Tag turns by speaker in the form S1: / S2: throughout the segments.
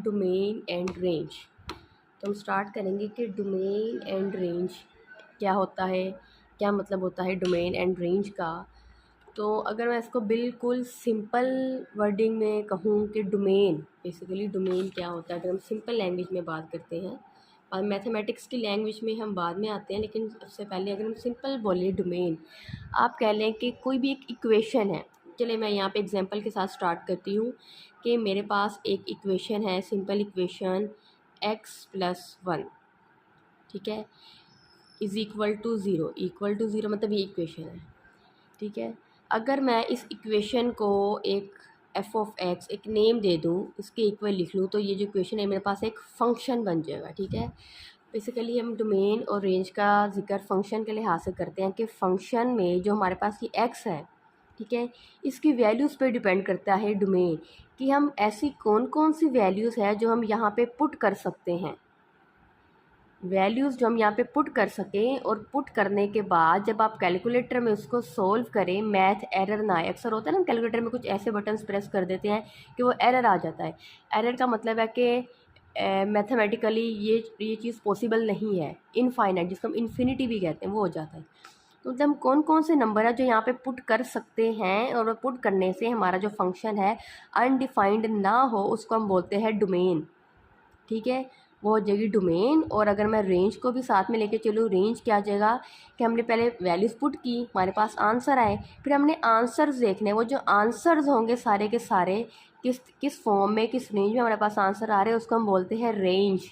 S1: Domain and range. तो हम start करेंगे कि डोमेन एंड रेंज क्या होता है, क्या मतलब होता है डोमेन एंड रेंज का। तो अगर मैं इसको बिल्कुल सिंपल वर्डिंग में कहूँ कि डोमेन, बेसिकली डोमेन क्या होता है, अगर हम सिंपल लैंग्वेज में बात करते हैं, और मैथमेटिक्स की लैंग्वेज में हम बाद में आते हैं, लेकिन सबसे पहले अगर हम सिंपल बोले डोमेन, आप कह लें कि कोई भी एक इक्वेशन है। चलिए मैं यहाँ पे एग्जांपल के साथ स्टार्ट करती हूँ कि मेरे पास एक इक्वेशन है, सिंपल इक्वेशन x+1, ठीक है, इज़ इक्वल टू ज़ीरो मतलब ये इक्वेशन है, ठीक है। अगर मैं इस इक्वेशन को एक f(x) एक नेम दे दूँ, इसके इक्वल लिख लूँ, तो ये जो इक्वेशन है मेरे पास एक फ़ंक्शन बन जाएगा, ठीक है। बेसिकली हम डोमेन और रेंज का जिक्र फंक्शन के लिहाज से करते हैं कि फ़ंक्शन में जो हमारे पास ये x है, ठीक है, इसकी वैल्यूज़ पे डिपेंड करता है डोमेन, कि हम ऐसी कौन कौन सी वैल्यूज़ है जो हम यहाँ पे पुट कर सकते हैं, वैल्यूज़ जो हम यहाँ पे पुट कर सकें, और पुट करने के बाद जब आप कैलकुलेटर में उसको सोल्व करें, मैथ एरर ना आए। अक्सर होता है ना, कैलकुलेटर में कुछ ऐसे बटन्स प्रेस कर देते हैं कि वो एरर आ जाता है। एरर का मतलब है कि मैथमेटिकली ये चीज़ पॉसिबल नहीं है, इनफाइनाइट, जिसको हम इन्फिनिटी भी कहते हैं, वो हो जाता है। तो जब हम कौन कौन से नंबर है जो यहाँ पे पुट कर सकते हैं, और पुट करने से हमारा जो फंक्शन है अनडिफाइंड ना हो, उसको हम बोलते हैं डोमेन, ठीक है, वो हो जाएगी डोमेन। और अगर मैं रेंज को भी साथ में लेके चलूँ, रेंज क्या आ जाएगा कि हमने पहले वैल्यूज़ पुट की, हमारे पास आंसर आए, फिर हमने आंसर्स देखने, वो जो आंसर्स होंगे सारे के सारे किस फॉर्म में, किस रेंज में हमारे पास आंसर आ रहे हैं, उसको हम बोलते हैं रेंज।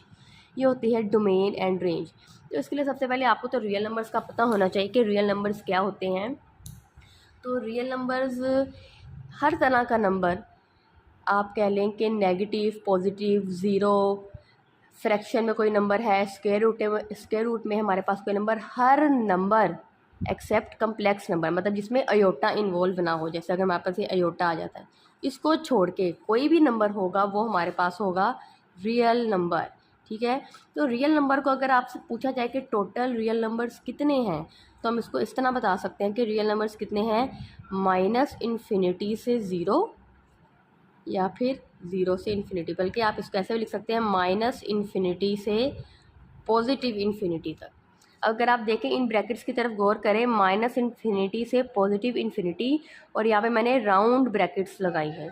S1: ये होती है डोमेन एंड रेंज। तो इसके लिए सबसे पहले आपको तो रियल नंबर्स का पता होना चाहिए कि रियल नंबर्स क्या होते हैं। तो रियल नंबर्स हर तरह का नंबर, आप कह लें कि नेगेटिव, पॉजिटिव, ज़ीरो, फ्रैक्शन में कोई नंबर है, स्क्वायर रूट में हमारे पास कोई नंबर, हर नंबर एक्सेप्ट कम्प्लेक्स नंबर, मतलब जिसमें अयोटा इन्वॉल्व ना हो, जैसे अगर हमारे पास ये अयोटा आ जाता है, इसको छोड़ के कोई भी नंबर होगा वो हमारे पास होगा रियल नंबर, ठीक है। तो रियल नंबर को अगर आपसे पूछा जाए कि टोटल रियल नंबर्स कितने हैं, तो हम इसको इस तरह बता सकते हैं कि रियल नंबर्स कितने हैं, -∞ से 0, या फिर 0 से इन्फिनिटी, बल्कि आप इसको ऐसे भी लिख सकते हैं -∞ से पॉजिटिव इन्फिनिटी तक। अगर आप देखें इन ब्रैकेट्स की तरफ गौर करें, -∞ से पॉजिटिव इन्फिनिटी, और यहाँ पे मैंने राउंड ब्रैकेट्स लगाई हैं,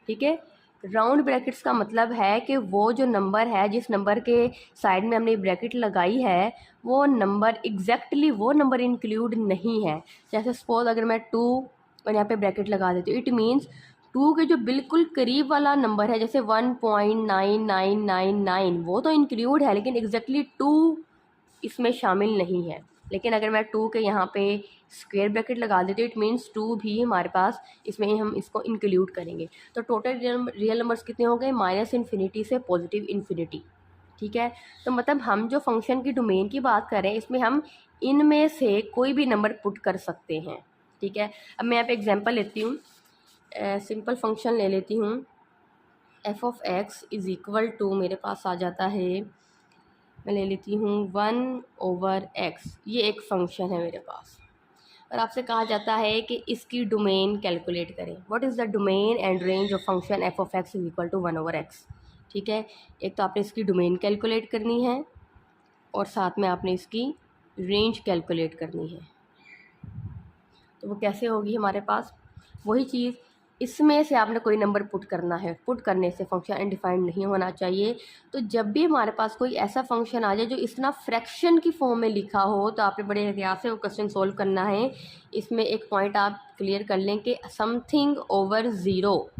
S1: ठीक है। राउंड ब्रैकेट्स का मतलब है कि वो जो नंबर है, जिस नंबर के साइड में हमने ब्रैकेट लगाई है, वो नंबर एग्जैक्टली वो नंबर इंक्लूड नहीं है। जैसे सपोज अगर मैं 2 और यहाँ पे ब्रैकेट लगा देती हूँ, इट मीन्स 2 के जो बिल्कुल करीब वाला नंबर है, जैसे 1.9999, वो तो इंक्लूड है, लेकिन एग्जैक्टली 2 इसमें शामिल नहीं है। लेकिन अगर मैं 2 के यहाँ पे स्क्वायर ब्रैकेट लगा देती हूँ, इट मीन्स 2 भी हमारे पास, इसमें हम इसको इंक्लूड करेंगे। तो टोटल रियल नंबर्स कितने हो गए, -∞ से पॉजिटिव इन्फिनिटी, ठीक है। तो मतलब हम जो फंक्शन की डोमेन की बात कर रहे हैं, इसमें हम इनमें से कोई भी नंबर पुट कर सकते हैं, ठीक है। अब मैं यहाँ पे एग्जांपल लेती हूँ, सिंपल फंक्शन ले लेती हूँ, f(x) इज़ इक्वल टू, मेरे पास आ जाता है, मैं ले लेती हूँ 1/x, ये एक फंक्शन है मेरे पास, और आपसे कहा जाता है कि इसकी डोमेन कैलकुलेट करें। What is the domain and range of function f(x) is equal to 1/x, ठीक है। एक तो आपने इसकी डोमेन कैलकुलेट करनी है, और साथ में आपने इसकी रेंज कैलकुलेट करनी है। तो वो कैसे होगी हमारे पास, वही चीज़, इसमें से आपने कोई नंबर पुट करना है, पुट करने से फंक्शन अनडिफाइंड नहीं होना चाहिए। तो जब भी हमारे पास कोई ऐसा फंक्शन आ जाए जो इस तरह फ्रैक्शन की फॉर्म में लिखा हो, तो आपने बड़े एहतियात से वो क्वेश्चन सोल्व करना है। इसमें एक पॉइंट आप क्लियर कर लें कि समथिंग ओवर ज़ीरो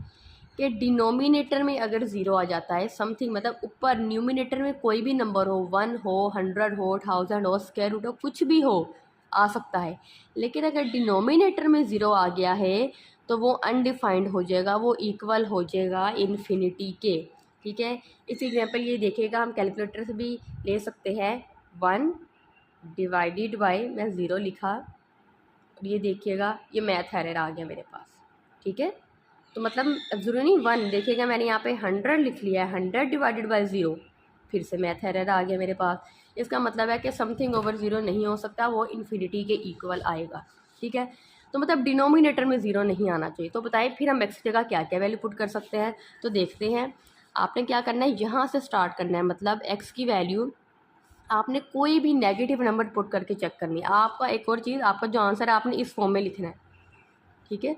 S1: के डिनोमिनेटर में अगर ज़ीरो आ जाता है, समथिंग मतलब ऊपर, न्यूमिनेटर में कोई भी नंबर हो, 1 हो, 100 हो, 1000 हो, स्क्वायर रूट हो, कुछ भी हो, आ सकता है। लेकिन अगर डिनोमिनेटर में ज़ीरो आ गया है, तो वो अनडिफाइंड हो जाएगा, वो इक्वल हो जाएगा इन्फिनिटी के, ठीक है। इस एग्जांपल ये देखिएगा, हम कैलकुलेटर से भी ले सकते हैं, 1 डिवाइडेड बाय, मैं 0 लिखा, और ये देखिएगा ये मैथ एरर आ गया मेरे पास, ठीक है। तो मतलब ज़रूरी नहीं 1, देखिएगा मैंने यहाँ पे 100 लिख लिया है, 100 डिवाइडेड बाय 0, फिर से मैथ एरर आ गया मेरे पास। इसका मतलब है कि समथिंग ओवर 0 नहीं हो सकता, वो इन्फिनिटी के इक्वल आएगा, ठीक है। तो मतलब डिनोमिनेटर में 0 नहीं आना चाहिए। तो बताइए फिर हम एक्स जगह क्या क्या वैल्यू पुट कर सकते हैं, तो देखते हैं। आपने क्या करना है, यहाँ से स्टार्ट करना है, मतलब x की वैल्यू आपने कोई भी नेगेटिव नंबर पुट करके चेक करनी है। आपका एक और चीज़, आपका जो आंसर है आपने इस फॉर्म में लिखना है, ठीक है,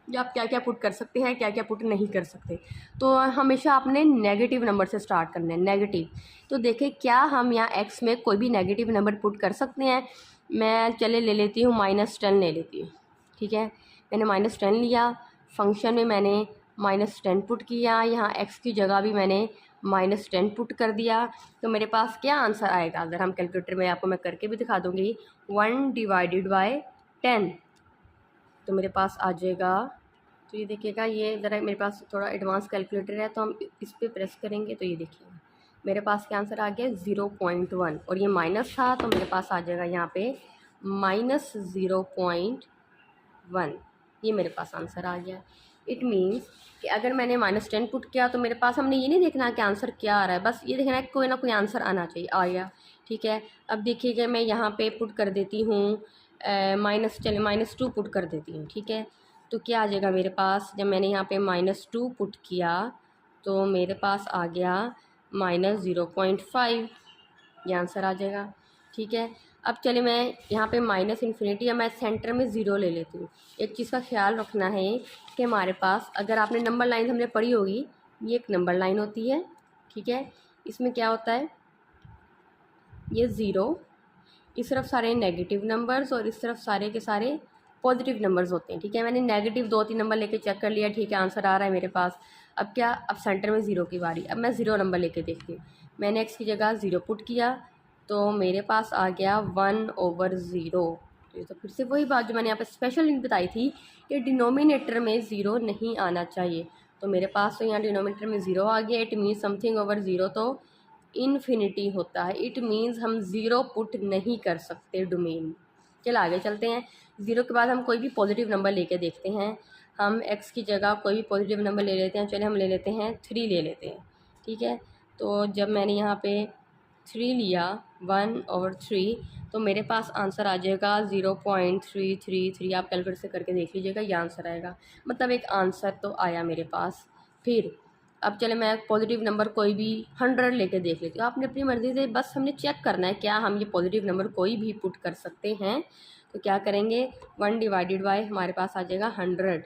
S1: जो आप क्या क्या पुट कर सकते हैं, क्या क्या पुट नहीं कर सकते। तो हमेशा आपने नेगेटिव नंबर से स्टार्ट करना है, नेगेटिव। तो देखें क्या हम यहाँ एक्स में कोई भी नेगेटिव नंबर पुट कर सकते हैं। मैं चले ले लेती हूँ -10 ले लेती हूँ, ठीक है। मैंने -10 लिया, फंक्शन में मैंने -10 पुट किया, यहाँ एक्स की जगह भी मैंने -10 पुट कर दिया। तो मेरे पास क्या आंसर आएगा, अगर हम कैलकुलेटर में, आपको मैं करके भी दिखा दूँगी, 1/10। तो मेरे पास आ जाएगा, तो ये देखिएगा, ये ज़रा मेरे पास थोड़ा एडवांस कैलकुलेटर है, तो हम इस पर प्रेस करेंगे तो ये देखिएगा मेरे पास क्या आंसर आ गया, 0.1। और ये माइनस था तो मेरे पास आ जाएगा यहाँ पे -0.1। ये मेरे पास आंसर आ गया। इट मीन्स कि अगर मैंने -10 पुट किया तो मेरे पास, हमने ये नहीं देखना कि आंसर क्या आ रहा है, बस ये देखना है कोई ना कोई आंसर आना चाहिए, आ गया, ठीक है। अब देखिएगा मैं यहाँ पे पुट कर देती हूँ -2 पुट कर देती हूँ, ठीक है। तो क्या आ जाएगा मेरे पास, जब मैंने यहाँ पे -2 पुट किया तो मेरे पास आ गया -0.5, ये आंसर आ जाएगा, ठीक है। अब चले मैं यहाँ पे -∞ या मैं सेंटर में ज़ीरो ले लेती हूँ। एक चीज़ का ख्याल रखना है कि हमारे पास, अगर आपने नंबर लाइन हमने पढ़ी होगी, ये एक नंबर लाइन होती है, ठीक है। इसमें क्या होता है, ये ज़ीरो, इस तरफ सारे नेगेटिव नंबर्स और इस तरफ सारे के सारे पॉजिटिव नंबर्स होते हैं, ठीक है। मैंने नेगेटिव 2-3 नंबर लेके चेक कर लिया, ठीक है, आंसर आ रहा है मेरे पास। अब क्या, अब सेंटर में ज़ीरो की बारी, अब मैं ज़ीरो नंबर लेके देखती हूँ। मैंने एक्स की जगह ज़ीरो पुट किया तो मेरे पास आ गया 1/0। तो फिर से वही बात जो मैंने यहाँ पे स्पेशल बताई थी कि डिनोमिनेटर में ज़ीरो नहीं आना चाहिए। तो मेरे पास तो यहाँ डिनोमिनेटर में ज़ीरो आ गया। It means something over zero तो इन्फिनिटी होता है। इट मीन्स हम ज़ीरो पुट नहीं कर सकते डोमेन। चल आगे चलते हैं। ज़ीरो के बाद हम कोई भी पॉजिटिव नंबर लेके देखते हैं। हम एक्स की जगह कोई भी पॉजिटिव नंबर ले लेते हैं। चले हम ले लेते हैं 3 ले लेते हैं, ठीक है। तो जब मैंने यहाँ पे 3 लिया, 1/3, तो मेरे पास आंसर आ जाएगा 0.333। आप कैलकुलेटर से करके देख लीजिएगा, ये आंसर आएगा। मतलब एक आंसर तो आया मेरे पास। फिर अब चले मैं पॉजिटिव नंबर कोई भी 100 लेके देख लेती हूँ। आपने अपनी मर्ज़ी से, बस हमने चेक करना है क्या हम ये पॉजिटिव नंबर कोई भी पुट कर सकते हैं। तो क्या करेंगे, 1/, हमारे पास आ जाएगा 100,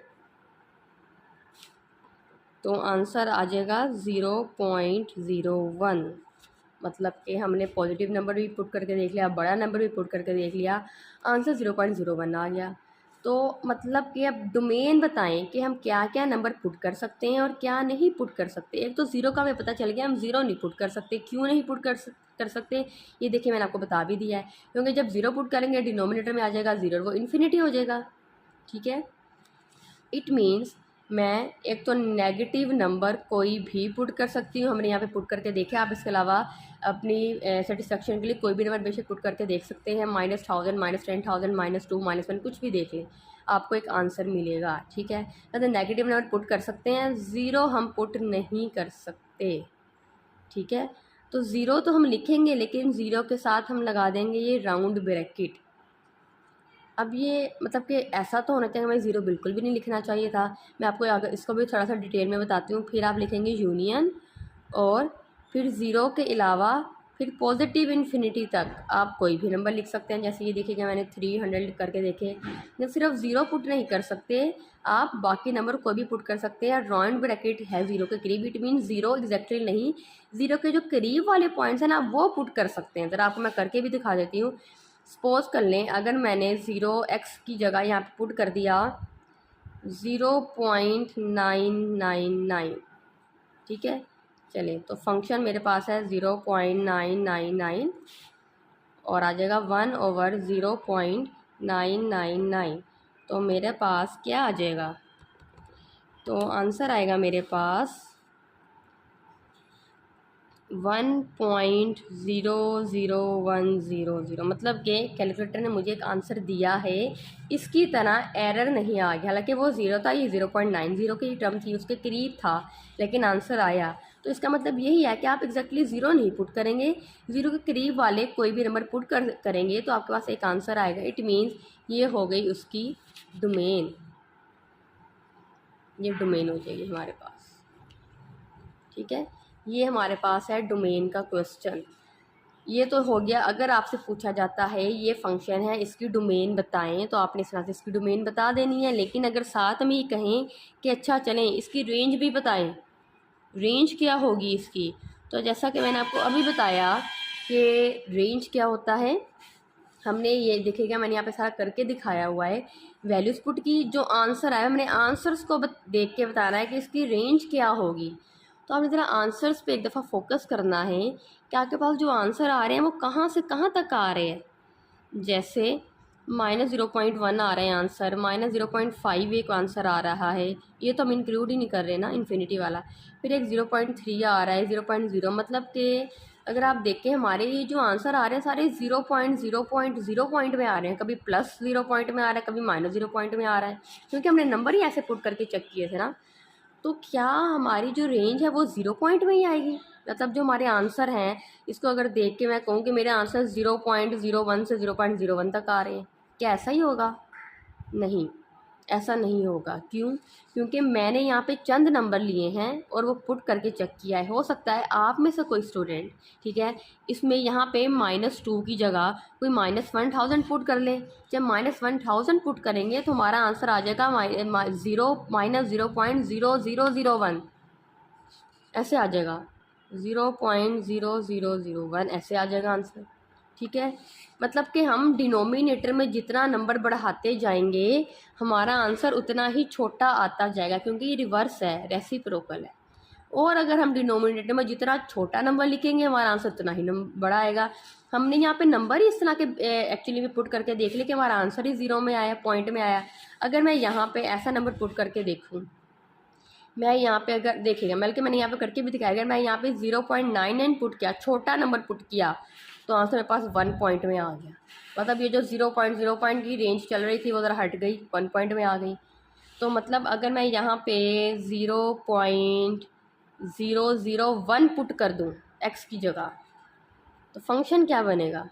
S1: तो आंसर आ जाएगा 0.01। मतलब कि हमने पॉजिटिव नंबर भी पुट करके देख लिया, बड़ा नंबर भी पुट करके देख लिया, आंसर 0.01 आ गया। तो मतलब कि अब डोमेन बताएं कि हम क्या क्या नंबर पुट कर सकते हैं और क्या नहीं पुट कर सकते। एक तो ज़ीरो का हमें पता चल गया, हम ज़ीरो नहीं पुट कर सकते। क्यों नहीं पुट कर सकते, ये देखिए मैंने आपको बता भी दिया है। क्योंकि जब ज़ीरो पुट करेंगे डिनोमिनेटर में आ जाएगा ज़ीरो, वो इन्फिनिटी हो जाएगा, ठीक है। इट मीन्स मैं एक तो नेगेटिव नंबर कोई भी पुट कर सकती हूँ। हमने यहाँ पे पुट करके देखे। आप इसके अलावा अपनी सेटिस्फेक्शन के लिए कोई भी नंबर बेशक पुट करके देख सकते हैं। -1000, -10,000, -2, -1 कुछ भी देख लें, आपको एक आंसर मिलेगा, ठीक है। तो नेगेटिव नंबर पुट कर सकते हैं, ज़ीरो हम पुट नहीं कर सकते, ठीक है। तो ज़ीरो तो हम लिखेंगे, लेकिन ज़ीरो के साथ हम लगा देंगे ये राउंड ब्रैकेट। अब ये मतलब कि ऐसा तो होना चाहिए, हमें ज़ीरो बिल्कुल भी नहीं लिखना चाहिए था। मैं आपको अगर इसको भी थोड़ा सा डिटेल में बताती हूँ। फिर आप लिखेंगे यूनियन, और फिर ज़ीरो के अलावा फिर पॉजिटिव इन्फिनिटी तक आप कोई भी नंबर लिख सकते हैं। जैसे ये देखिएगा मैंने 300 करके देखे। जब सिर्फ ज़ीरो पुट नहीं कर सकते, आप बाकी नंबर कोई भी पुट कर सकते हैं। राउंड ब्रैकेट है ज़ीरो के करीब, इट मीन ज़ीरो एग्जैक्टली नहीं, ज़ीरो के जो करीब वाले पॉइंट्स हैं ना, वो पुट कर सकते हैं। ज़रा आपको मैं करके भी दिखा देती हूँ। सपोज कर लें, अगर मैंने 0x की जगह यहाँ पे पुट कर दिया 0.999, ठीक है। चलिए, तो फंक्शन मेरे पास है 0.999 और आ जाएगा 1/0.999। तो मेरे पास क्या आ जाएगा, तो आंसर आएगा मेरे पास 1.00100। मतलब कि कैलकुलेटर ने मुझे एक आंसर दिया है, इसकी तरह एरर नहीं आ गया। हालांकि वो ज़ीरो था, ये 0.90 की टर्म थी, उसके करीब था, लेकिन आंसर आया। तो इसका मतलब यही है कि आप एग्जैक्टली ज़ीरो नहीं पुट करेंगे, ज़ीरो के करीब वाले कोई भी नंबर पुट करेंगे तो आपके पास एक आंसर आएगा। इट मीन्स ये हो गई उसकी डोमेन, ये डोमेन हो जाएगी हमारे पास, ठीक है, ये हमारे पास है डोमेन का क्वेश्चन। ये तो हो गया। अगर आपसे पूछा जाता है ये फंक्शन है, इसकी डोमेन बताएं, तो आपने इस तरह से इसकी डोमेन बता देनी है। लेकिन अगर साथ में ही कहें कि अच्छा चलें इसकी रेंज भी बताएं, रेंज क्या होगी इसकी, तो जैसा कि मैंने आपको अभी बताया कि रेंज क्या होता है, हमने ये देखिएगा मैंने यहाँ पे सारा करके दिखाया हुआ है। वैल्यूज पुट की जो आंसर आया, हमने आंसर्स को देख के बताना है कि इसकी रेंज क्या होगी। तो आपने ज़रा आंसर्स पे एक दफ़ा फोकस करना है कि आपके पास जो आंसर आ रहे हैं वो कहाँ से कहाँ तक आ रहे हैं। जैसे -0.1 आ रहे हैं आंसर, -0.5 एक आंसर आ रहा है, ये तो हम इंक्लूड ही नहीं कर रहे ना इन्फिनिटी वाला। फिर एक 0.3 आ रहा है, 0.0, मतलब कि अगर आप देखें हमारे ये जो आंसर आ रहे हैं सारे 0.0.0 पॉइंट में आ रहे हैं। कभी +0 पॉइंट में आ रहा है, कभी -0 पॉइंट में आ रहा है, क्योंकि हमने नंबर ही ऐसे पुट करके चेक किए थे ना। तो क्या हमारी जो रेंज है वो 0 पॉइंट में ही आएगी? मतलब जो हमारे आंसर हैं, इसको अगर देख के मैं कहूँ कि मेरे आंसर 0.01 से 0.01 तक आ रहे हैं, क्या ऐसा ही होगा? नहीं, ऐसा नहीं होगा। क्यों? क्योंकि मैंने यहाँ पे चंद नंबर लिए हैं और वो पुट करके चेक किया है। हो सकता है आप में से कोई स्टूडेंट, ठीक है, इसमें यहाँ पे -2 की जगह कोई -1000 पुट कर ले। जब -1000 पुट करेंगे तो हमारा आंसर आ जाएगा -0.0001, ऐसे आ जाएगा, 0.0001 ऐसे आ जाएगा आंसर। ठीक है, मतलब कि हम डिनोमिनेटर में जितना नंबर बढ़ाते जाएंगे हमारा आंसर उतना ही छोटा आता जाएगा, क्योंकि ये रिवर्स है, रेसिप्रोकल है। और अगर हम डिनोमिनेटर में जितना छोटा नंबर लिखेंगे हमारा आंसर उतना ही बड़ा आएगा। हमने यहाँ पे नंबर ही इस तरह के एक्चुअली में पुट करके देख लिया कि हमारा आंसर ही 0 में आया, पॉइंट में आया। अगर मैं यहाँ पे ऐसा नंबर पुट करके देखूँ, मैं यहाँ पे अगर देखिएगा, बल्कि मैंने यहाँ पे करके भी दिखाया, अगर मैं यहाँ पे 0.99 पुट किया, छोटा नंबर पुट किया, तो आंसर मेरे पास 1 पॉइंट में आ गया। मतलब ये जो 0.0 की रेंज चल रही थी वो ज़रा हट गई, 1 पॉइंट में आ गई। तो मतलब अगर मैं यहाँ पे 0.001 पुट कर दूँ x की जगह, तो फंक्शन क्या बनेगा?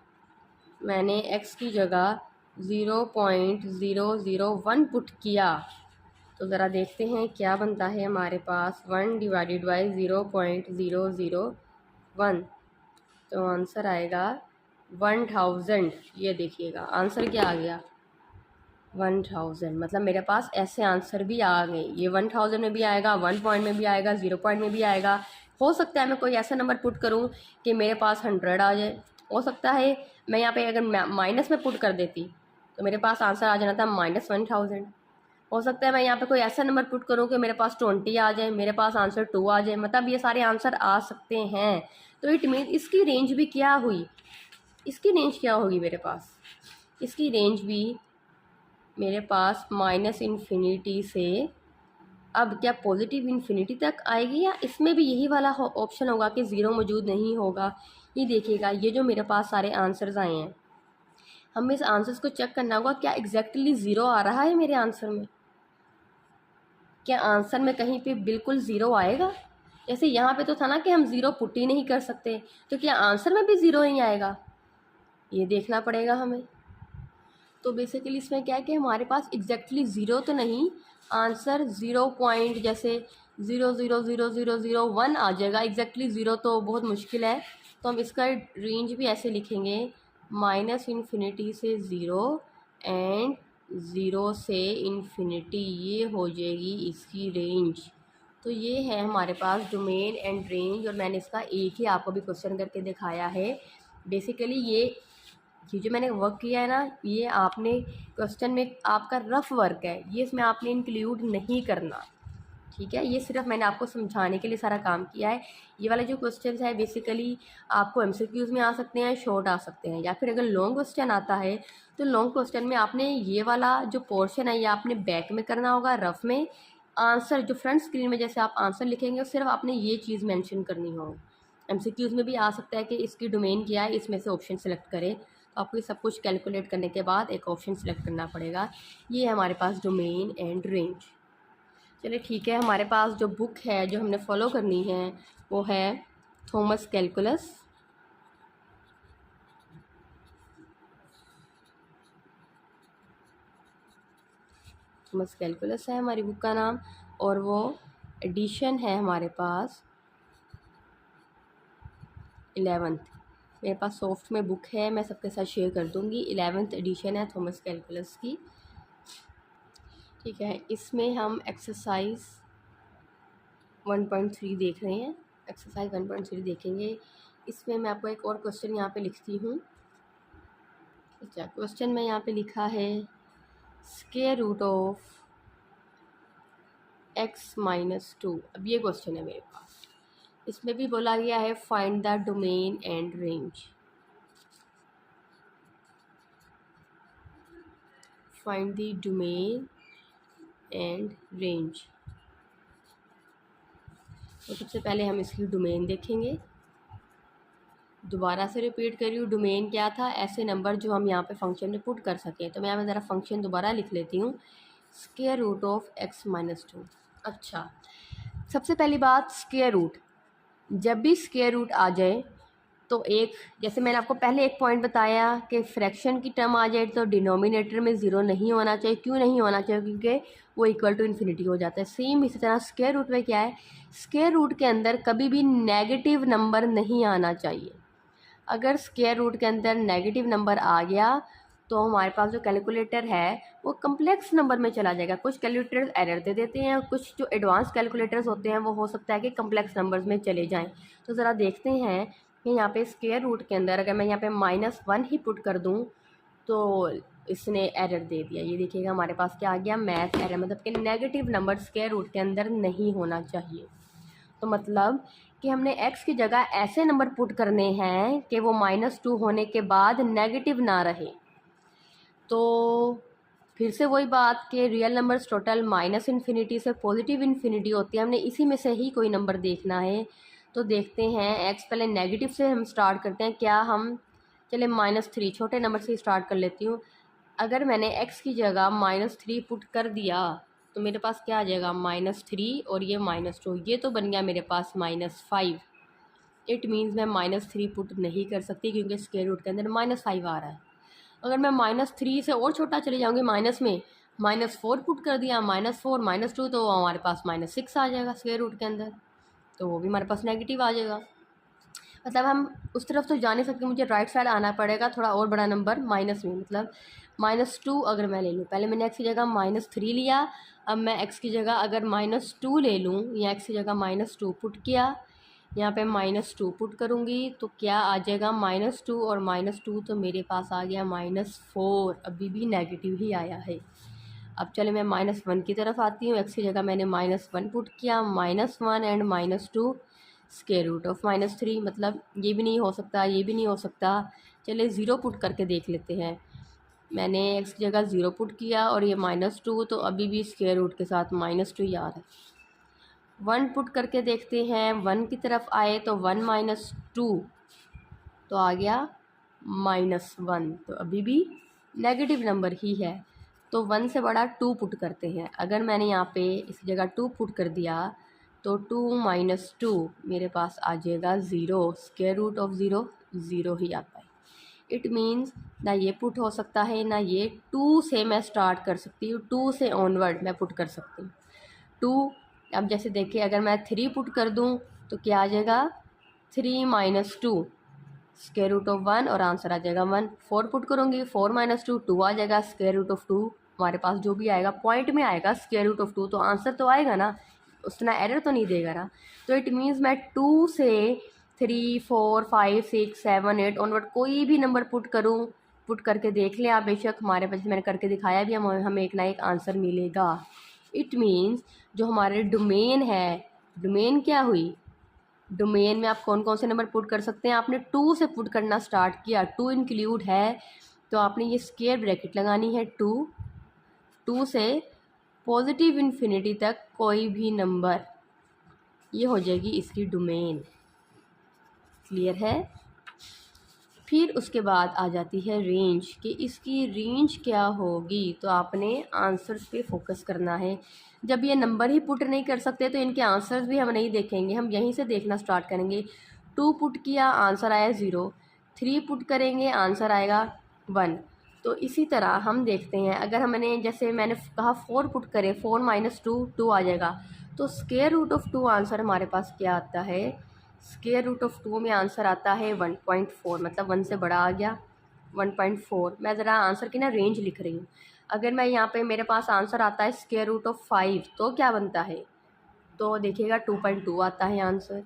S1: मैंने x की जगह 0.001 पुट किया, तो ज़रा देखते हैं क्या बनता है हमारे पास। 1 डिवाइडेड बाई 0.001, तो आंसर आएगा 1000। ये देखिएगा आंसर क्या आ गया, 1000। मतलब मेरे पास ऐसे आंसर भी आ गए। ये 1000 में भी आएगा, 1 पॉइंट में भी आएगा, 0 पॉइंट में भी आएगा। हो सकता है मैं कोई ऐसा नंबर पुट करूं कि मेरे पास 100 आ जाए। हो सकता है मैं यहाँ पे अगर माइनस में पुट कर देती तो मेरे पास आंसर आ जाना था -1000। हो सकता है मैं यहाँ पे कोई ऐसा नंबर पुट करूँ कि मेरे पास 20 आ जाए, मेरे पास आंसर 2 आ जाए। मतलब ये सारे आंसर आ सकते हैं। तो इट मीन इसकी रेंज भी क्या हुई, इसकी रेंज क्या होगी मेरे पास? इसकी रेंज भी मेरे पास -इन्फिनिटी से अब क्या पॉजिटिव इन्फिनिटी तक आएगी, या इसमें भी यही वाला ऑप्शन होगा कि ज़ीरो मौजूद नहीं होगा? ये देखिएगा, ये जो मेरे पास सारे आंसर्स आए हैं, हमें इस आंसर्स को चेक करना होगा क्या एग्जैक्टली ज़ीरो आ रहा है मेरे आंसर में। क्या आंसर में कहीं पे बिल्कुल ज़ीरो आएगा? जैसे यहाँ पे तो था ना कि हम ज़ीरो पुट ही नहीं कर सकते, तो क्या आंसर में भी ज़ीरो ही आएगा? ये देखना पड़ेगा हमें। तो बेसिकली इसमें क्या है कि हमारे पास एग्जैक्टली ज़ीरो तो नहीं, आंसर 0 पॉइंट जैसे 0.00001 आ जाएगा। एग्जैक्टली ज़ीरो तो बहुत मुश्किल है, तो हम इसका रेंज भी ऐसे लिखेंगे, -इन्फिनिटी से 0 एंड 0 से इन्फिनिटी, ये हो जाएगी इसकी रेंज। तो ये है हमारे पास डोमेन एंड रेंज, और मैंने इसका एक ही आपको भी क्वेश्चन करके दिखाया है। बेसिकली ये जो मैंने वर्क किया है ना, ये आपने क्वेश्चन में आपका रफ वर्क है, ये इसमें आपने इंक्लूड नहीं करना। ठीक है, ये सिर्फ मैंने आपको समझाने के लिए सारा काम किया है। ये वाला जो क्वेश्चन है बेसिकली आपको एमसीक्यूज़ में आ सकते हैं, शॉर्ट आ सकते हैं, या फिर अगर लॉन्ग क्वेश्चन आता है तो लॉन्ग क्वेश्चन में आपने ये वाला जो पोर्शन है ये आपने बैक में करना होगा, रफ में। आंसर जो फ्रंट स्क्रीन में जैसे आप आंसर लिखेंगे सिर्फ आपने ये चीज़ मेंशन करनी हो। एमसीक्यूज़ में भी आ सकता है कि इसकी डोमेन क्या है, इसमें से ऑप्शन सेलेक्ट करें, तो आपको ये सब कुछ कैलकुलेट करने के बाद एक ऑप्शन सेलेक्ट करना पड़ेगा। ये है हमारे पास डोमेन एंड रेंज। चलिए ठीक है, हमारे पास जो बुक है जो हमने फॉलो करनी है वो है थॉमस कैलकुलस। थॉमस कैलकुलस है हमारी बुक का नाम, और वो एडिशन है हमारे पास 11th। मेरे पास सॉफ्ट में बुक है, मैं सबके साथ शेयर कर दूँगी। 11th एडिशन है थॉमस कैलकुलस की, ठीक है। इसमें हम एक्सरसाइज 1.3 देख रहे हैं। एक्सरसाइज 1.3 देखेंगे। इसमें मैं आपको एक और क्वेश्चन यहाँ पे लिखती हूँ। अच्छा, क्वेश्चन में यहाँ पे लिखा है स्क्वायर रूट ऑफ x-2। अब ये क्वेश्चन है मेरे पास। इसमें भी बोला गया है find the domain and range. Find the domain and range. तो सबसे पहले हम इसकी डोमेन देखेंगे। दोबारा से रिपीट कर रही हूँ, डोमेन क्या था? ऐसे नंबर जो हम यहाँ पे फंक्शन में पुट कर सकें। तो मैं यहाँ पे ज़रा फंक्शन दोबारा लिख लेती हूँ, स्क्वायर रूट ऑफ x-2। अच्छा, सबसे पहली बात स्क्वायर रूट, जब भी स्क्वायर रूट आ जाए तो एक, जैसे मैंने आपको पहले एक पॉइंट बताया कि फ्रैक्शन की टर्म आ जाए तो डिनोमिनेटर में ज़ीरो नहीं होना चाहिए। क्यों नहीं होना चाहिए? क्योंकि वो इक्वल टू इन्फिनिटी हो जाता है। सेम इसी तरह स्क्वायर रूट में क्या है, स्क्वायर रूट के अंदर कभी भी नेगेटिव नंबर नहीं आना चाहिए। अगर स्क्वायर रूट के अंदर नेगेटिव नंबर आ गया तो हमारे पास जो कैलकुलेटर है वो कम्प्लेक्स नंबर में चला जाएगा। कुछ कैलकुलेटर्स एरर दे देते हैं, कुछ जो एडवांस कैलकुलेटर्स होते हैं वो हो सकता है कि कम्प्लेक्स नंबर्स में चले जाएं। तो ज़रा देखते हैं कि यहाँ पे स्क्वायर रूट के अंदर अगर मैं यहाँ पे -1 ही पुट कर दूँ तो इसने एरर दे दिया। ये देखिएगा हमारे पास क्या आ गया, मैथ एरर, मतलब कि नेगेटिव नंबर स्क्वायर रूट के अंदर नहीं होना चाहिए। तो मतलब कि हमने x की जगह ऐसे नंबर पुट करने हैं कि वो -2 होने के बाद नेगेटिव ना रहे। तो फिर से वही बात कि रियल नंबर्स टोटल -इन्फिनिटी से पॉजिटिव इन्फिनिटी होती है। हमने इसी में से ही कोई नंबर देखना है। तो देखते हैं, x पहले नेगेटिव से हम स्टार्ट करते हैं। क्या हम, चले -3 छोटे नंबर से स्टार्ट कर लेती हूँ। अगर मैंने x की जगह -3 पुट कर दिया तो मेरे पास क्या आ जाएगा, -3 और ये -2, ये तो बन गया मेरे पास -5। इट मीन्स मैं -3 पुट नहीं कर सकती क्योंकि स्क्वायर रूट के अंदर -5 आ रहा है। अगर मैं -3 से और छोटा चले जाऊँगी माइनस में, -4 पुट कर दिया, -4 -2, तो हमारे पास -6 आ जाएगा स्क्वायर रूट के अंदर। तो वो भी हमारे पास नेगेटिव आ जाएगा। मतलब हम उस तरफ तो जा नहीं सकते, मुझे राइट साइड आना पड़ेगा, थोड़ा और बड़ा नंबर माइनस में, मतलब -2 अगर मैं ले लूँ। पहले मैंने x की जगह -3 लिया, अब मैं x की जगह अगर -2 ले लूँ या x की जगह -2 पुट किया, यहाँ पे -2 पुट करूँगी तो क्या आ जाएगा, -2 और -2, तो मेरे पास आ गया -4। अभी भी नेगेटिव ही आया है। अब चले मैं -1 की तरफ आती हूँ। x की जगह मैंने -1 पुट किया, -1 एंड -2 स्क्वायर रूट ऑफ -3, मतलब ये भी नहीं हो सकता, ये भी नहीं हो सकता। चले 0 पुट करके देख लेते हैं। मैंने x की जगह 0 पुट किया और ये -2, तो अभी भी स्क्वायर रूट के साथ -2 ही आ रहा है। 1 पुट करके देखते हैं, 1 की तरफ आए तो 1 -2 तो आ गया -1, तो अभी भी नेगेटिव नंबर ही है। तो 1 से बड़ा 2 पुट करते हैं। अगर मैंने यहाँ पे इस जगह 2 पुट कर दिया तो 2 - 2 मेरे पास आ जाएगा 0। स्क्वायर रूट ऑफ 0 0 ही आता है। इट मीन्स ना ये पुट हो सकता है ना ये। 2 से मैं स्टार्ट कर सकती हूँ, 2 से ऑनवर्ड मैं पुट कर सकती हूँ। 2, अब जैसे देखिए अगर मैं 3 पुट कर दूँ तो क्या आ जाएगा, 3 - 2 स्क्वायर रूट ऑफ 1 और आंसर आ जाएगा 1। 4 पुट करूँगी, 4 - 2 2 आ जाएगा, स्क्वायर रूट ऑफ 2 हमारे पास जो भी आएगा पॉइंट में आएगा स्क्वायर रूट ऑफ 2, तो आंसर तो आएगा ना, उतना एरर तो नहीं देगा ना। तो इट मीन्स मैं 2 से 3 4 5 6 7 8 ऑनवर्ड कोई भी नंबर पुट करूँ, पुट करके देख लें आप बेशक, हमारे पास मैंने करके दिखाया भी, हमें एक ना एक आंसर मिलेगा। इट मीन्स जो हमारे डोमेन है, डोमेन क्या हुई, डोमेन में आप कौन कौन से नंबर पुट कर सकते हैं। आपने 2 से पुट करना स्टार्ट किया, 2 इंक्लूड है, तो आपने ये स्क्वायर ब्रैकेट लगानी है। 2 से पॉजिटिव इन्फिनिटी तक कोई भी नंबर, ये हो जाएगी इसकी डोमेन। क्लियर है? फिर उसके बाद आ जाती है रेंज, कि इसकी रेंज क्या होगी। तो आपने आंसर्स पे फोकस करना है। जब ये नंबर ही पुट नहीं कर सकते तो इनके आंसर्स भी हम नहीं देखेंगे, हम यहीं से देखना स्टार्ट करेंगे। 2 पुट किया, आंसर आया 0। 3 पुट करेंगे, आंसर आएगा 1। तो इसी तरह हम देखते हैं, अगर हमने जैसे मैंने कहा 4 पुट करें, 4 - 2 2 आ जाएगा। तो स्क्वायर रूट ऑफ 2 आंसर हमारे पास क्या आता है, स्क्वायर रूट ऑफ 2 में आंसर आता है 1.4, मतलब 1 से बड़ा आ गया 1.4। मैं ज़रा आंसर की ना रेंज लिख रही हूँ। अगर मैं यहाँ पे मेरे पास आंसर आता है स्क्वायर रूट ऑफ 5 तो क्या बनता है, तो देखिएगा 2.2 आता है आंसर।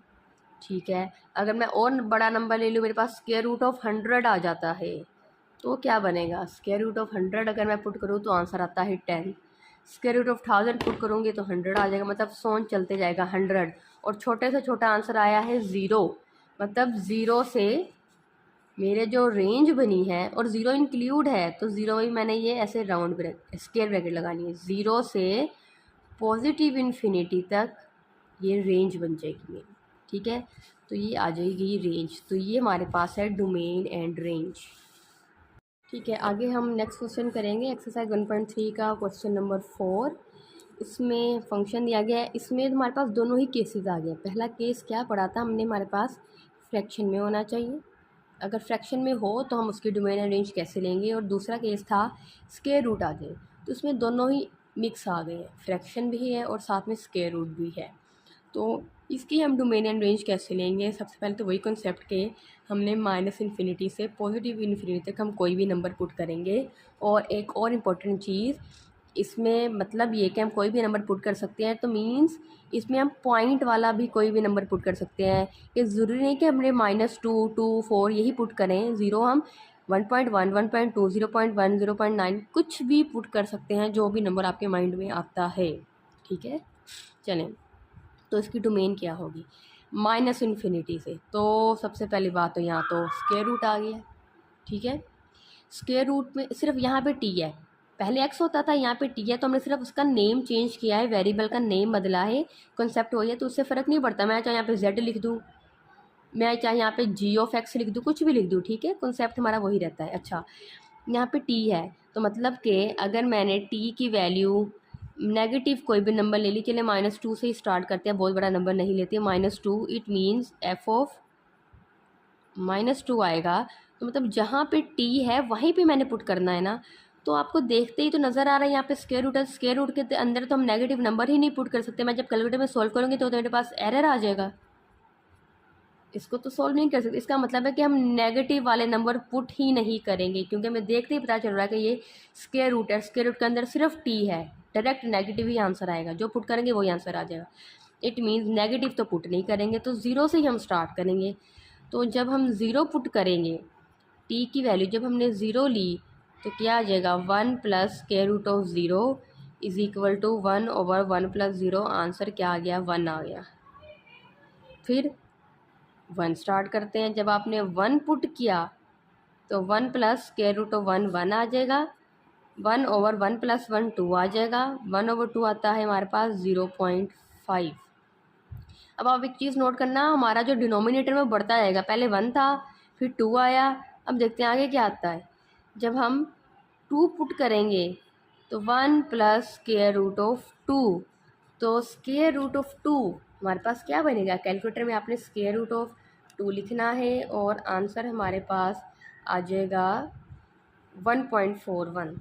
S1: ठीक है, अगर मैं और बड़ा नंबर ले लूँ, मेरे पास स्क्वायर रूट ऑफ 100 आ जाता है तो क्या बनेगा, स्क्वायर रूट ऑफ 100 अगर मैं पुट करूँ तो आंसर आता है 10। स्क्वायर रूट ऑफ 1000 पुट करूँगी तो 100 आ जाएगा, मतलब सोन चलते जाएगा 100। और छोटे से छोटा आंसर आया है 0, मतलब 0 से मेरे जो रेंज बनी है और ज़ीरो इंक्लूड है तो ज़ीरो ही मैंने ये ऐसे राउंड ब्रैकेट स्क्वायर ब्रैकेट लगानी है, 0 से पॉजिटिव इन्फिनिटी तक ये रेंज बन जाएगी मेरी। ठीक है, तो ये आ जाएगी रेंज। तो ये हमारे पास है डोमेन एंड रेंज। ठीक है, आगे हम नेक्स्ट क्वेश्चन करेंगे एक्सरसाइज 1.3 का क्वेश्चन नंबर 4। इसमें फंक्शन दिया गया है, इसमें हमारे पास दोनों ही केसेस आ गए। पहला केस क्या पढ़ा था हमने, हमारे पास फ्रैक्शन में होना चाहिए, अगर फ्रैक्शन में हो तो हम उसकी डोमेन एंड रेंज कैसे लेंगे। और दूसरा केस था स्क्वायर रूट आ जाए, तो इसमें दोनों ही मिक्स आ गए हैं, फ्रैक्शन भी है और साथ में स्क्वायर रूट भी है, तो इसकी हम डोमेन एंड रेंज कैसे लेंगे। सबसे पहले तो वही कॉन्सेप्ट के हमने माइनस इन्फिनिटी से पॉजिटिव इन्फिनिटी तक हम कोई भी नंबर पुट करेंगे। और एक और इम्पोर्टेंट चीज़ इसमें, मतलब ये कि हम कोई भी नंबर पुट कर सकते हैं, तो मीन्स इसमें हम पॉइंट वाला भी कोई भी नंबर पुट कर सकते हैं। ये ज़रूरी नहीं कि हमने -2, 2, 4 यही पुट करें, ज़ीरो हम 1.1, 1.2, 0.1, 0.9 कुछ भी पुट कर सकते हैं, जो भी नंबर आपके माइंड में आता है। ठीक है, चलें, तो इसकी डोमेन क्या होगी माइनस इन्फिनिटी से। तो सबसे पहली बात तो यहाँ तो स्क्वायर रूट आ गया। ठीक है, स्क्वायर रूट में सिर्फ यहाँ पे टी है, पहले एक्स होता था, यहाँ पे टी है, तो हमने सिर्फ उसका नेम चेंज किया है, वेरिएबल का नेम बदला है, कॉन्सेप्ट वही है, तो उससे फ़र्क नहीं पड़ता। मैं चाहे यहाँ पे जेड लिख दूँ, मैं चाहे यहाँ पे जी ऑफ एक्स लिख दूँ, कुछ भी लिख दूँ, ठीक है, कॉन्सेप्ट हमारा वही रहता है। अच्छा, यहाँ पे टी है, तो मतलब कि अगर मैंने टी की वैल्यू नेगेटिव कोई भी नंबर ले ली, चलिए -2 से ही स्टार्ट करते हैं, बहुत बड़ा नंबर नहीं लेते, -2, इट मीन्स एफ ऑफ -2 आएगा। तो मतलब जहाँ पे टी है वहीं पे मैंने पुट करना है ना। तो आपको देखते ही तो नज़र आ रहा है यहाँ पे स्क्वायर रूट है, स्क्वायर रूट के अंदर तो हम नेगेटिव नंबर ही नहीं पुट कर सकते। मैं जब कैलकुलेटर में सॉल्व करूँगी तो मेरे पास एरर आ जाएगा, इसको तो सॉल्व नहीं कर सकते। इसका मतलब है कि हम नेगेटिव वाले नंबर पुट ही नहीं करेंगे, क्योंकि हमें देखते ही पता चल रहा है कि ये स्क्वायर रूट है, स्क्वायर रूट के अंदर सिर्फ टी है, डायरेक्ट नेगेटिव ही आंसर आएगा, जो पुट करेंगे वही आंसर आ जाएगा। इट मीन्स नेगेटिव तो पुट नहीं करेंगे, तो ज़ीरो से ही हम स्टार्ट करेंगे। तो जब हम ज़ीरो पुट करेंगे, टी की वैल्यू जब हमने ज़ीरो ली तो क्या आ जाएगा, 1 plus square root of zero is equal to 1/1 plus zero. Answer क्या आ गया, 1 आ गया। फिर 1 स्टार्ट करते हैं, जब आपने 1 पुट किया तो 1 प्लस स्क्वायर रूट ऑफ 1 1 आ जाएगा, 1/1 प्लस 1 2 आ जाएगा, 1/2 आता है हमारे पास 0.5। अब आप एक चीज़ नोट करना, हमारा जो डिनोमिनेटर में बढ़ता जाएगा, पहले 1 था फिर 2 आया, अब देखते हैं आगे क्या आता है। जब हम 2 पुट करेंगे तो 1 प्लस स्क्वायर रूट ऑफ 2, तो स्क्वायर रूट ऑफ 2 हमारे पास क्या बनेगा, कैलकुलेटर में आपने स्क्वायर रूट ऑफ 2 लिखना है और आंसर हमारे पास आ जाएगा 1.41।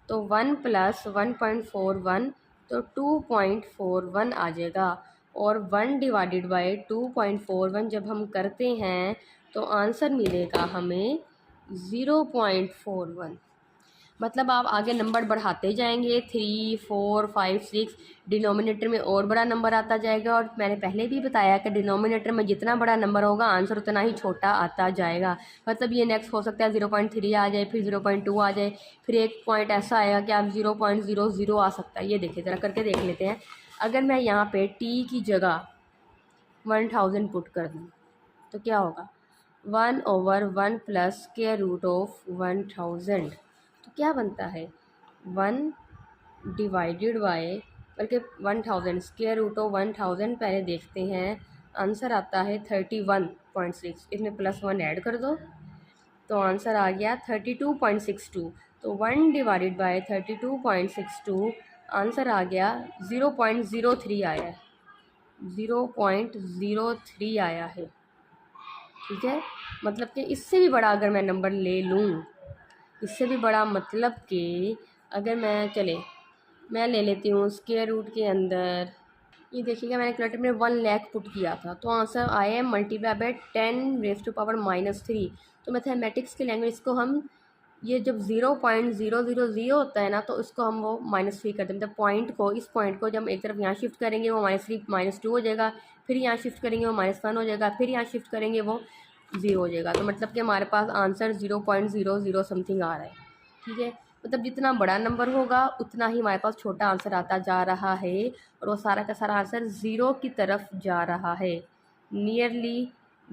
S1: तो 1 प्लस 1.41 तो 2.41 आ जाएगा, और 1 डिवाइडेड बाई 2.41 जब हम करते हैं तो आंसर मिलेगा हमें 0.41। मतलब आप आगे नंबर बढ़ाते जाएंगे, 3, 4, 5, 6, डिनोमिनेटर में और बड़ा नंबर आता जाएगा। और मैंने पहले भी बताया कि डिनोमिनेटर में जितना बड़ा नंबर होगा आंसर उतना ही छोटा आता जाएगा। मतलब ये नेक्स्ट हो सकता है 0.3 आ जाए, फिर 0.2 आ जाए, फिर एक पॉइंट ऐसा आएगा कि आप 0.00 आ सकता है। ये देखिए, ज़रा करके देख लेते हैं। अगर मैं यहाँ पे टी की जगह 1000 पुट कर दूँ तो क्या होगा, 1/1 प्लस स्क्वायर रूट ऑफ 1000, तो क्या बनता है 1 डिवाइडेड बाय, बल्कि 1000 स्क्वायर रूट ऑफ 1000 पहले देखते हैं, आंसर आता है 31.6, इसमें +1 ऐड कर दो तो आंसर आ गया 32.62। तो 1 डिवाइडेड बाय 32.62 आंसर आ गया 0.03 आया है, 0.03 आया है। ठीक है, मतलब कि इससे भी बड़ा अगर मैं नंबर ले लूँ, इससे भी बड़ा, मतलब कि अगर मैं ले लेती हूँ स्क्वायर रूट के अंदर ये देखिएगा मैंने कैलकुलेटर में 1 लाख पुट किया था, तो आंसर आया है मल्टीप्लाई बाय 10⁻⁻³ तो मैथमेटिक्स की लैंग्वेज को हम ये जब 0.000 होता है ना, तो उसको हम वो -3 कर दें, मतलब पॉइंट को, इस पॉइंट को जब एक तरफ यहाँ शिफ्ट करेंगे वो -3 -2 हो जाएगा, फिर यहाँ शिफ्ट करेंगे वो -1 हो जाएगा, फिर यहाँ शिफ्ट करेंगे वो 0 हो जाएगा। तो मतलब कि हमारे पास आंसर 0.00 समथिंग आ रहा है। ठीक है, मतलब जितना बड़ा नंबर होगा उतना ही हमारे पास छोटा आंसर आता जा रहा है, और वो सारा का सारा आंसर 0 की तरफ जा रहा है, नियरली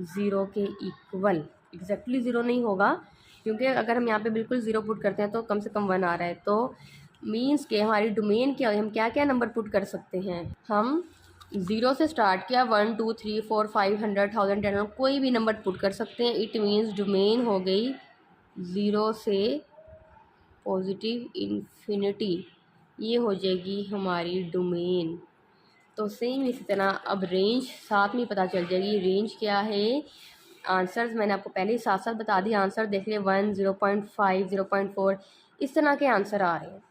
S1: 0 के इक्वल। एग्जैक्टली 0 नहीं होगा, क्योंकि अगर हम यहाँ पे बिल्कुल 0 पुट करते हैं तो कम से कम 1 आ रहा है, तो मीन्स के हमारी डोमेन क्या है, हम क्या क्या नंबर पुट कर सकते हैं। हम 0 से स्टार्ट किया, 1 2 3 4 5 100 1000 10, कोई भी नंबर पुट कर सकते हैं। इट मीन्स डोमेन हो गई 0 से पॉजिटिव इन्फिनिटी, ये हो जाएगी हमारी डोमेन। तो सेम इसी तरह अब रेंज साथ में पता चल जाएगी, रेंज क्या है। आंसर्स मैंने आपको पहले ही साथ साथ बता दिया, आंसर देख लिए 1 0.5 0.4 इस तरह के आंसर आ रहे हैं।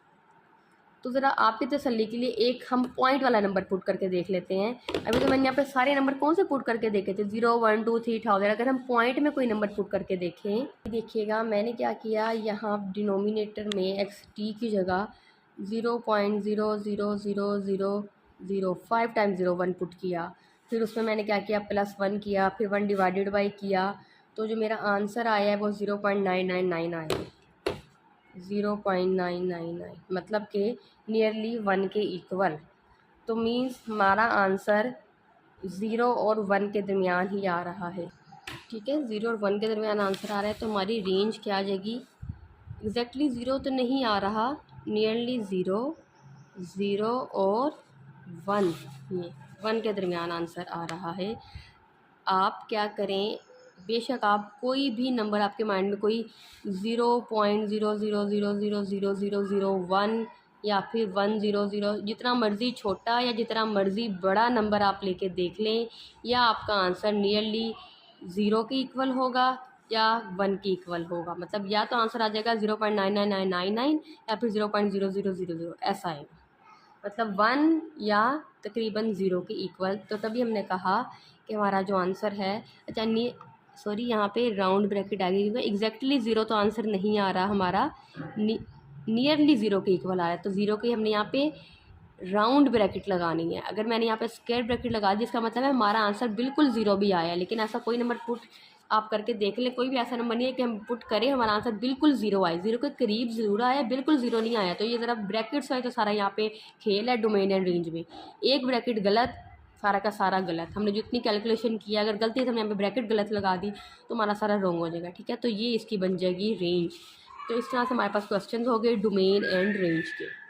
S1: तो ज़रा आपकी तसल्ली के लिए एक हम पॉइंट वाला नंबर पुट करके देख लेते हैं। अभी तो मैंने यहाँ पे सारे नंबर कौन से पुट करके देखे थे, 0 1 2 3 1000। अगर हम पॉइंट में कोई नंबर पुट करके देखें, देखिएगा मैंने क्या किया, यहाँ डिनोमिनेटर में xt की जगह 0.00005 टाइम्स 01 पुट किया, फिर उसमें मैंने क्या किया, +1 किया, फिर 1 डिवाइडेड बाई किया, तो जो मेरा आंसर आया है वो 0.999 आया है। 0.999 मतलब कि नियरली 1 के इक्वल। तो मीन्स हमारा आंसर 0 और 1 के दरमियान ही आ रहा है। ठीक है, 0 और 1 के दरमियान आंसर आ रहा है, तो हमारी रेंज क्या आ जाएगी, एग्जैक्टली 0 तो नहीं आ रहा, नियरली 0 0 और 1, ये 1 के दरमियान आंसर आ रहा है। आप क्या करें, बेशक आप कोई भी नंबर आपके माइंड में कोई 0.000000001 या फिर 100, जितना मर्ज़ी छोटा या जितना मर्ज़ी बड़ा नंबर आप लेके देख लें, या आपका आंसर नियरली 0 के इक्वल होगा या 1 के इक्वल होगा। मतलब या तो आंसर आ जाएगा 0.99999 या फिर 0.0000 ऐसा आएगा, मतलब 1 या तकरीबन 0 के इक्वल। तो तभी हमने कहा कि हमारा जो आंसर है, अच्छा सॉरी यहाँ पे राउंड ब्रैकेट आ गई, क्योंकि एग्जैक्टली 0 तो आंसर नहीं आ रहा हमारा, नियरली 0 के इक्वल आ रहा है। तो 0 की हमने यहाँ पे राउंड ब्रैकेट लगानी है। अगर मैंने यहाँ पे स्क्वायर ब्रैकेट लगा दी, इसका मतलब है हमारा आंसर बिल्कुल 0 भी आया। लेकिन ऐसा कोई नंबर पुट आप करके देख लें, कोई भी ऐसा नंबर नहीं है कि हम पुट करें हमारा आंसर बिल्कुल 0 आए, 0 के करीब ज़रूर आया, बिल्कुल 0 नहीं आया। तो ये ज़रा ब्रैकेट्स आए तो सारा यहाँ पे खेल है डोमेन एंड रेंज में। एक ब्रैकेट गलत, सारा का सारा गलत। हमने जितनी कैलकुलेशन किया, अगर गलती से हमने यहाँ पे ब्रैकेट गलत लगा दी तो हमारा सारा रॉन्ग हो जाएगा। ठीक है, तो ये इसकी बन जाएगी रेंज। तो इस तरह से हमारे पास क्वेश्चन हो गए डोमेन एंड रेंज के।